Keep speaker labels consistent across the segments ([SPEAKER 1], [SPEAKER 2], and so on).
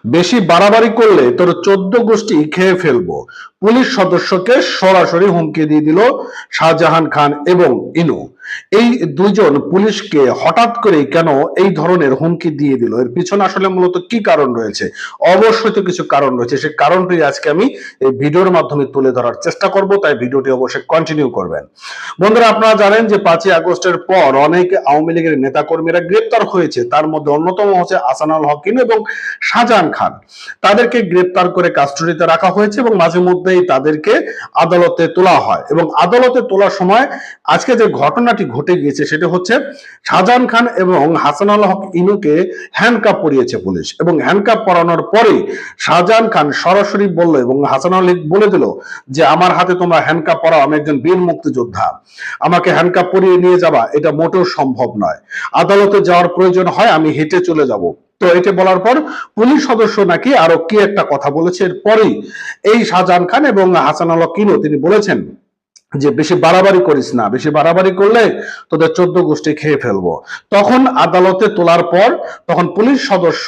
[SPEAKER 1] বেশি বাড়াবাড়ি করলে তোর 14 গোষ্ঠী খেয়ে ফেলবো। পুলিশ সদস্যকে সরাসরি হুমকি দিয়ে দিল শাহজাহান খান এবং ইনু। এই দুইজন পুলিশকে হঠাৎ করে কেন এই ধরনের হুমকি দিয়ে দিল, এর পিছনে আসলে মূলত কি কারণ রয়েছে? অবশ্যই তো কিছু কারণ রয়েছে, সেই কারণটি আজকে আমি এই ভিডিওর মাধ্যমে তুলে ধরার চেষ্টা করব, তাই ভিডিওটি অবশ্যই কন্টিনিউ করবেন। বন্ধুরা, আপনারা জানেন যে 5ই আগস্টের পর অনেক আওয়ামী লীগের নেতাকর্মীরা গ্রেপ্তার হয়েছে। তার মধ্যে অন্যতম হচ্ছে আহসানুল হক ইনু এবং শাহজাহান খান। তাদেরকে গ্রেপ্তার করে কাস্টডিতে রাখা হয়েছে এবং মাঝে মধ্যেই তাদেরকে আদালতে তোলা হয়। এবং আদালতে তোলার সময় আজকে যে ঘটনাটি ঘটে গিয়েছে সেটা হচ্ছে শাহজাহান খান এবং হাসানুল হক ইনুকে হ্যান্ডকাপ পরিয়েছে পুলিশ, এবং হ্যান্ডকাপ পরানোর পরে শাহজাহান খান সরাসরি বলল এবং হাসানুল হক বলে দিল যে আমার হাতে তোমরা হ্যান্ডকাপ পরাও, আমি একজন বীর মুক্তিযোদ্ধা, আমাকে হ্যান্ডকাপ পরিয়ে নিয়ে যাবা এটা মোটেও সম্ভব নয়, আদালতে যাওয়ার প্রয়োজন হয় আমি হেঁটে চলে যাব। তো এটা বলার পর পুলিশ সদস্য নাকি আরো কি একটা কথা বলেছে, এরপরেই এই শাহজাহান খান এবং হাসানুল হক ইনু তিনি বলেছেন যে বেশি বাড়াবাড়ি করিস না, বেশি বাড়াবাড়ি করলে তোদের 14 গোষ্ঠী খেয়ে ফেলবো। তখন আদালতে তোলার পর তখন পুলিশ সদস্য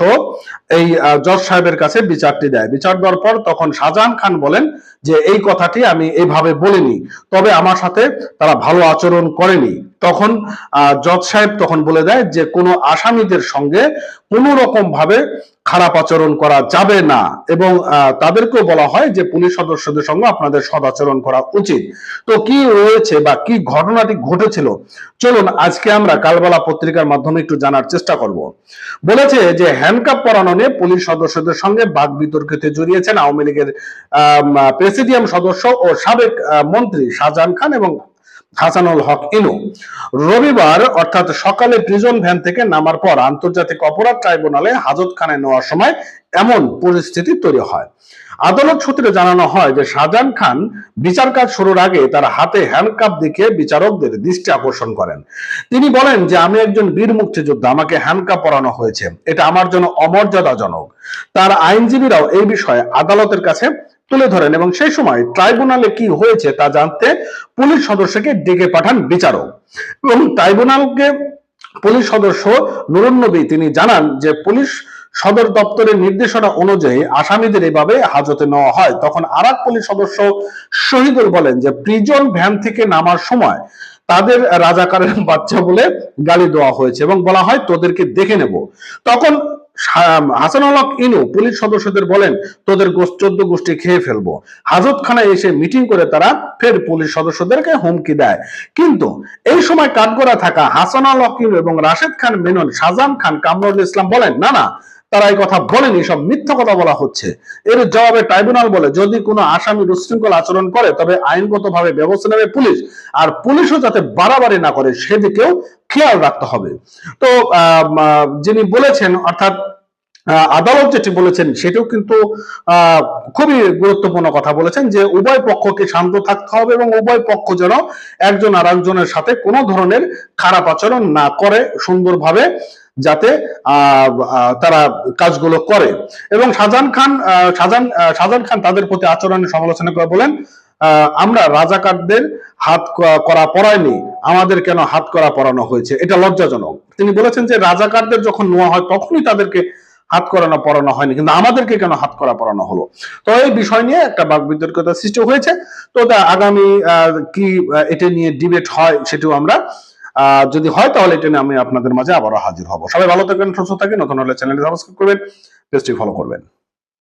[SPEAKER 1] এই জজ সাহেবের কাছে বিচারটি দেয়। বিচার দেওয়ার পর তখন শাহজাহান খান বলেন যে এই কথাটি আমি এইভাবে বলিনি, তবে আমার সাথে তারা ভালো আচরণ করেনি। তখন জজ সাহেব তখন বলে দেয় যে কোনো আসামিদের সঙ্গে কোনো রকম ভাবে খারাপ আচরণ করা যাবে না, এবং তাদেরকেও বলা হয় যে পুলিশ সদস্যদের সঙ্গে আপনাদের সদাচরণ করা উচিত। তো কি রয়েছে বা কি ঘটনাটি ঘটেছিল, চলুন আজকে আমরা কালবেলা পত্রিকার মাধ্যমে একটু জানার চেষ্টা করব। বলেছে যে হ্যান্ডকাপ পরানো নিয়ে পুলিশ সদস্যদের সঙ্গে বাক বিতর্কিতে জড়িয়েছেন আওয়ামী লীগের প্রেসিডিয়াম সদস্য ও সাবেক মন্ত্রী শাহজাহান খান এবং হাসানুল হক ইনু। রবিবার অর্থাৎ সকালে প্রিজন ভ্যান থেকে নামার পর আন্তর্জাতিক অপরাধ ট্রাইব্যুনালে হাজতখানায় নেওয়ার সময় এমন পরিস্থিতি তৈরি হয়। আদালত সূত্রে জানানো হয় যে শাহজাহান খান বিচার কাজ শুরুর আগে তার হাতে হ্যান্ডকাপ দেখিয়ে বিচারকদের দৃষ্টি আকর্ষণ করেন। তিনি বলেন যে আমি একজন বীর মুক্তিযোদ্ধা, আমাকে হ্যান্ডকাপ পরানো হয়েছে, এটা আমার জন্য অমর্যাদাজনক। তার আইনজীবীরাও এই বিষয়ে আদালতের কাছে তুলে ধরেন এবং সেই সময় ট্রাইব্যুনালে কি হয়েছে তা জানতে পুলিশ সদস্যকে ডেকে পাঠান বিচারক। এবং ট্রাইব্যুনালকে পুলিশ সদস্য নুরুন নবী তিনি জানান যে পুলিশ সদর দপ্তরের নির্দেশনা অনুযায়ী আসামিদের এভাবে হাজতে নেওয়া হয়। তখন আরেক পুলিশ সদস্য শহীদুল বলেন যে প্রিজন ভ্যান থেকে নামার সময় তাদের রাজাকারের বাচ্চা বলে গালি দেওয়া হয়েছে এবং বলা হয় তোদেরকে দেখে নেব। তখন হাসানুল হক ইনু পুলিশ সদস্যদের বলেন তোদের 14 গোষ্ঠী খেয়ে ফেলবো। হাজতখানায় এসে মিটিং করে তারা ফের পুলিশ সদস্যদেরকে হুমকি দেয়। কিন্তু এই সময় কাঠগড়া থাকা হাসানুল হক ইনু এবং রাশেদ খান মেনন, শাহজাহান খান, কামরুল ইসলাম বলেন না না, তারা এই কথা বলেনি, সব মিথ্যা কথা বলা হচ্ছে। এর জবাবে ট্রাইব্যুনাল বলে যদি কোনো আসামি উচ্ছৃঙ্খল আচরণ করে তবে আইনগতভাবে ব্যবস্থা নেবে পুলিশ, আর পুলিশও যাতে বাড়াবাড়ি না করে সেদিকেও খেয়াল রাখতে হবে। তো যিনি বলেছেন অর্থাৎ আদালত যেটি বলেছেন সেটাও কিন্তু খুবই গুরুত্বপূর্ণ কথা বলেছেন যে উভয় পক্ষকে শান্ত থাকতে হবে এবং উভয় পক্ষ যেন একজন আর একজনের সাথে কোনো ধরনের খারাপ আচরণ না করে, সুন্দরভাবে যাতে তারা কাজগুলো করে। এবং শাহজাহান খান তাদের প্রতি আচরণের সমালোচনা করে বলেন আমরা রাজাকারদের হাত করা পরায়নি, আমাদের কেন হাত করা পরানো হয়েছে, এটা লজ্জাজনক। তিনি বলেছেন যে রাজাকারদের যখন নেওয়া হয় তখনই তাদেরকে হাত করানো পড়ানো হয়নি, কিন্তু আমাদেরকে কেন হাত করা পড়ানো হলো। তো এই বিষয় নিয়ে একটা বাক বিতর্কতার সৃষ্টি হয়েছে। তো আগামী কি এটা নিয়ে ডিবেট হয় সেটাও আমরা যদি হয় তাহলে এটা নিয়ে আমি আপনাদের মাঝে আবারও হাজির হব। সবাই ভালো থাকবেন, সুস্থ থাকবেন, নতুন হলে চ্যানেলটি সাবস্ক্রাইব করবেন, পেজটি ফলো করবেন।